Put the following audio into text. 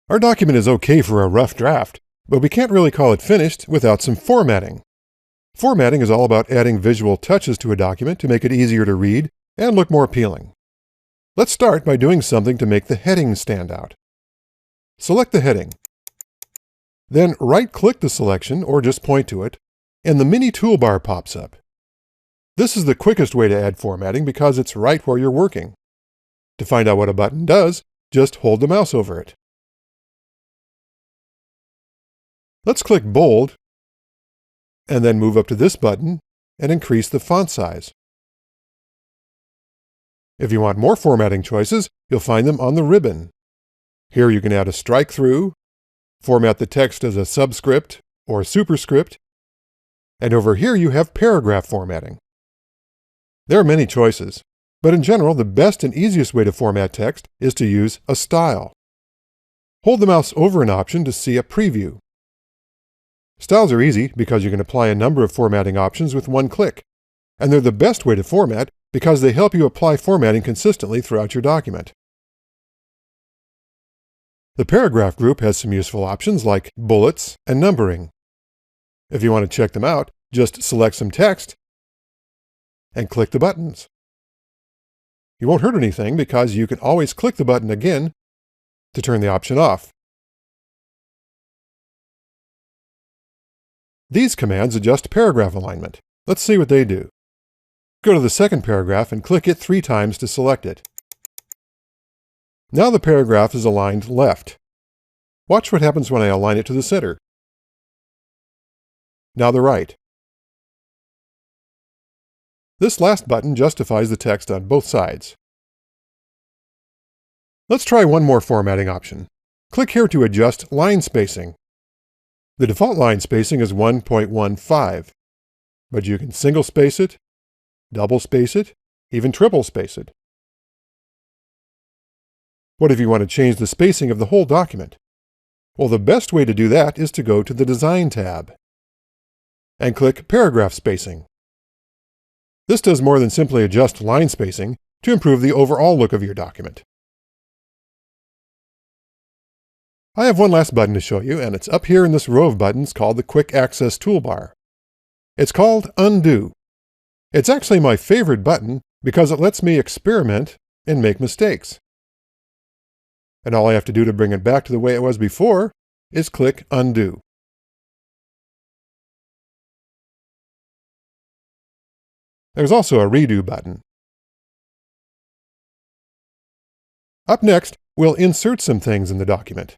Our document is okay for a rough draft, but we can't really call it finished without some formatting. Formatting is all about adding visual touches to a document to make it easier to read and look more appealing. Let's start by doing something to make the heading stand out. Select the heading. Then right-click the selection or just point to it, and the mini toolbar pops up. This is the quickest way to add formatting because it's right where you're working. To find out what a button does, just hold the mouse over it. Let's click Bold, and then move up to this button and increase the font size. If you want more formatting choices, you'll find them on the ribbon. Here you can add a strike through, format the text as a subscript or superscript, and over here you have paragraph formatting. There are many choices, but in general, the best and easiest way to format text is to use a style. Hold the mouse over an option to see a preview. Styles are easy because you can apply a number of formatting options with one click, and they're the best way to format because they help you apply formatting consistently throughout your document. The paragraph group has some useful options like bullets and numbering. If you want to check them out, just select some text and click the buttons. You won't hurt anything because you can always click the button again to turn the option off. These commands adjust paragraph alignment. Let's see what they do. Go to the second paragraph and click it 3 times to select it. Now the paragraph is aligned left. Watch what happens when I align it to the center. Now the right. This last button justifies the text on both sides. Let's try one more formatting option. Click here to adjust line spacing. The default line spacing is 1.15, but you can single space it, double space it, even triple space it. What if you want to change the spacing of the whole document? Well, the best way to do that is to go to the Design tab and click Paragraph Spacing. This does more than simply adjust line spacing to improve the overall look of your document. I have one last button to show you, and it's up here in this row of buttons called the Quick Access Toolbar. It's called Undo. It's actually my favorite button because it lets me experiment and make mistakes. And all I have to do to bring it back to the way it was before is click Undo. There's also a Redo button. Up next, we'll insert some things in the document.